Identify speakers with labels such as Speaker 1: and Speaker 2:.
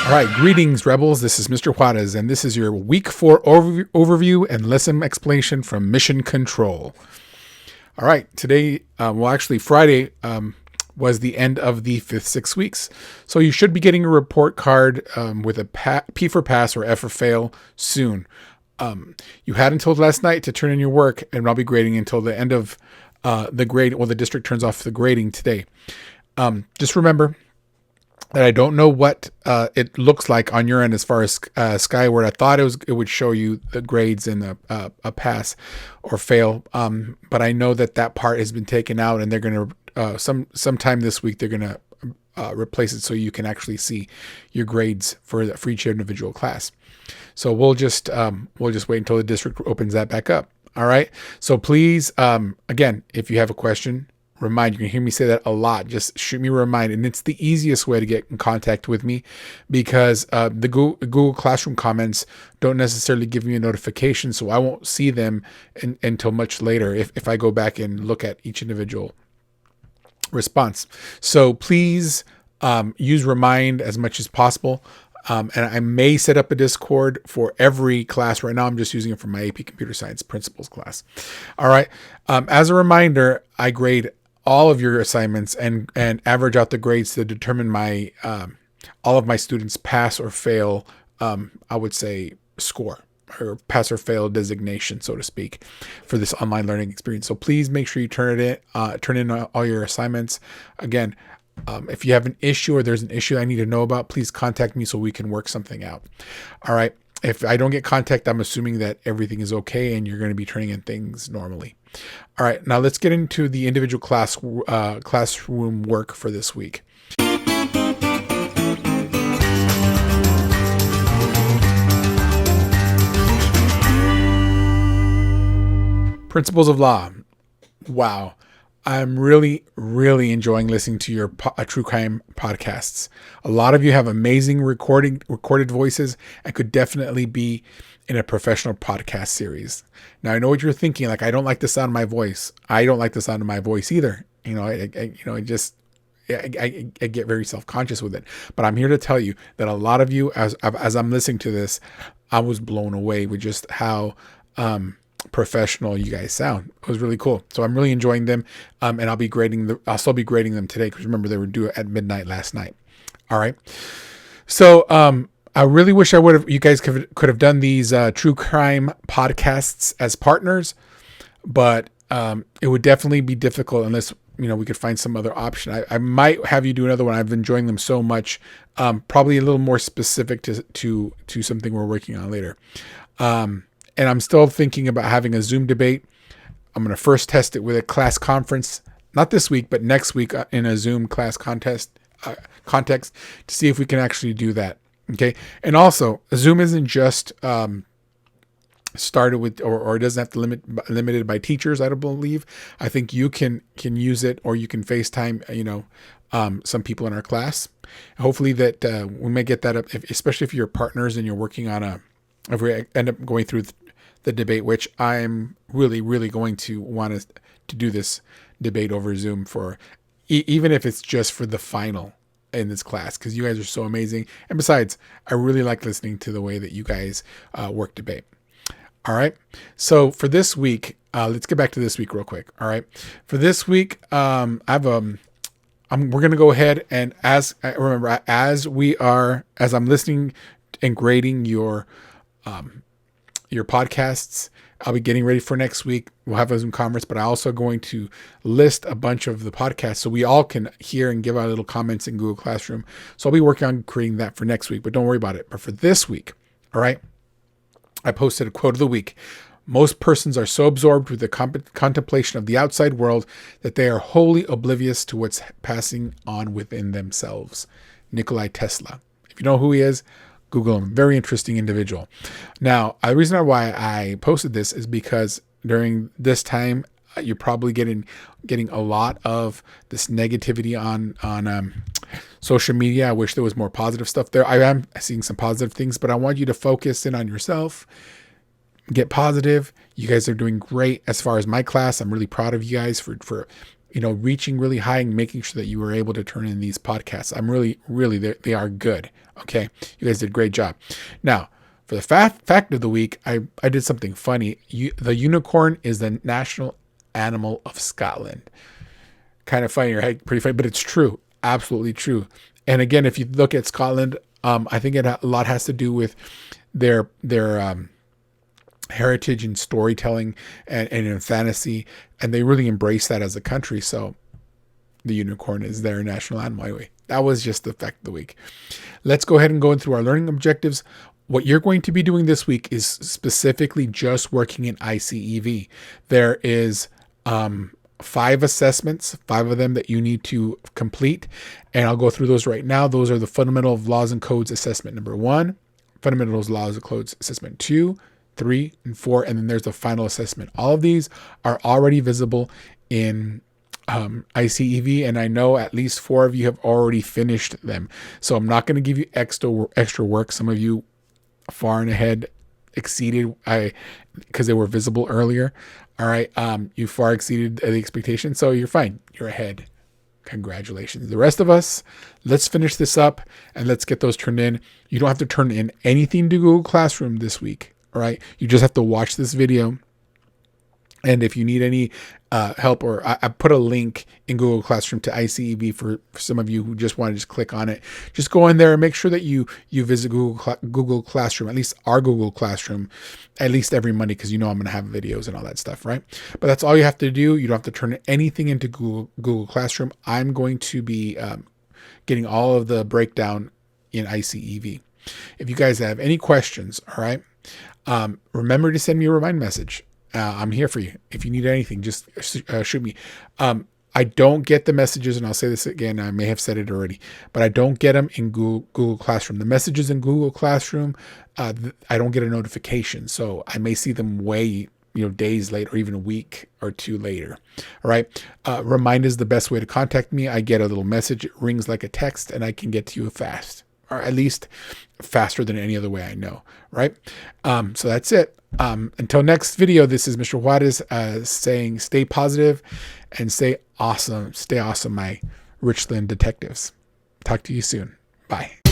Speaker 1: All right, greetings, rebels. This is Mr. Juarez, and this is your Week 4 overview and lesson explanation from Mission Control. All right, today, Friday was the end of the 5th 6 weeks. So you should be getting a report card with a P for pass or F for fail soon. You had until last night to turn in your work, and I'll be grading until the end of the grade. Well, the district turns off the grading today. Just remember that I don't know what it looks like on your end as far as Skyward. I thought it would show you the grades in a pass or fail, but I know that part has been taken out, and they're going to sometime this week they're going to replace it so you can actually see your grades for each individual class. So we'll just wait until the district opens that back up. All right. So please, again, if you have a question, remind, you can hear me say that a lot. Just shoot me a reminder. And it's the easiest way to get in contact with me, because the Google Classroom comments don't necessarily give me a notification. So I won't see them until much later if I go back and look at each individual response. So please use Remind as much as possible. And I may set up a Discord for every class. Right now, I'm just using it for my AP Computer Science Principles class. All right. As a reminder, I grade all of your assignments and average out the grades to determine my all of my students' pass or fail, I would say, score, or pass or fail designation, so to speak, for this online learning experience. So please make sure you turn in all your assignments. Again, if you have an issue or there's an issue I need to know about, please contact me so we can work something out. All right. If I don't get contact, I'm assuming that everything is okay and you're going to be turning in things normally. All right. Now let's get into the individual classroom work for this week. Principles of Law. Wow. I'm really, really enjoying listening to your true crime podcasts. A lot of you have amazing recorded voices and could definitely be in a professional podcast series. Now, I know what you're thinking. Like, I don't like the sound of my voice. I don't like the sound of my voice either. I get very self-conscious with it. But I'm here to tell you that a lot of you, as I'm listening to this, I was blown away with just how professional you guys sound. It was really cool. So I'm really enjoying them. And I'll still be grading them today, because remember, they were due at midnight last night. All right. So I really wish you guys could have done these true crime podcasts as partners, but it would definitely be difficult unless we could find some other option. I might have you do another one. I've been enjoying them so much. Probably a little more specific to something we're working on later. And I'm still thinking about having a Zoom debate. I'm going to first test it with a class conference, not this week, but next week in a Zoom class context to see if we can actually do that. Okay. And also, Zoom isn't just started with, or it doesn't have to limited by teachers, I don't believe. I think you can use it, or you can FaceTime, some people in our class. Hopefully that we may get that up, especially if you're partners and you're working on if we end up going through the debate, which I'm really, really going to want to do this debate over Zoom for, even if it's just for the final in this class, because you guys are so amazing. And besides, I really like listening to the way that you guys work debate. All right. So for this week, let's get back to this week real quick. All right. For this week, we're going to go ahead and as I'm listening and grading your podcasts, I'll be getting ready for next week. We'll have a Zoom conference, but I'm also going to list a bunch of the podcasts so we all can hear and give our little comments in Google Classroom. So I'll be working on creating that for next week, but don't worry about it. But for this week, all right, I posted a quote of the week. Most persons are so absorbed with the contemplation of the outside world that they are wholly oblivious to what's passing on within themselves. Nikola Tesla. If you know who he is, Google him. Very interesting individual. Now, the reason why I posted this is because during this time, you're probably getting a lot of this negativity on social media. I wish there was more positive stuff there. I am seeing some positive things, but I want you to focus in on yourself. Get positive. You guys are doing great as far as my class. I'm really proud of you guys for reaching really high and making sure that you were able to turn in these podcasts. I'm really, they are good. Okay. You guys did a great job. Now, for the fact of the week, I did something funny. The unicorn is the national animal of Scotland. Kind of funny, right? Pretty funny, but it's true. Absolutely true. And again, if you look at Scotland, I think a lot has to do with their heritage and storytelling and in fantasy, and they really embrace that as a country. So the unicorn is their national animal. Anyway, that was just the fact of the week. Let's go ahead and go through our learning objectives. What you're going to be doing this week is specifically just working in ICEV. There is 5 assessments, 5 of them that you need to complete. And I'll go through those right now. Those are the Fundamental of Laws and Codes assessment number 1, Fundamentals of Laws and Codes assessment 2, 3, and 4. And then there's the final assessment. All of these are already visible in ICEV, and I know at least 4 of you have already finished them. So I'm not going to give you extra work. Some of you far and ahead exceeded because they were visible earlier. All right. You far exceeded the expectation. So you're fine. You're ahead. Congratulations. The rest of us, let's finish this up and let's get those turned in. You don't have to turn in anything to Google Classroom this week. All right. You just have to watch this video. And if you need any help, or I put a link in Google Classroom to ICEV for some of you who just want to just click on it. Just go in there and make sure that you visit Google Classroom, at least our Google Classroom, at least every Monday, because I'm going to have videos and all that stuff, right? But that's all you have to do. You don't have to turn anything into Google Classroom. I'm going to be getting all of the breakdown in ICEV. If you guys have any questions, all right, remember to send me a remind message. I'm here for you. If you need anything, just shoot me. I don't get the messages, and I'll say this again, I may have said it already, but I don't get them in Google Classroom. The messages in Google Classroom, I don't get a notification. So I may see them way, days later, or even a week or 2 later. All right. Remind is the best way to contact me. I get a little message. It rings like a text, and I can get to you fast, or at least faster than any other way I know. Right. So that's it. Until next video, this is Mr. Juarez saying stay positive and stay awesome, my Richland detectives. Talk to you soon. Bye.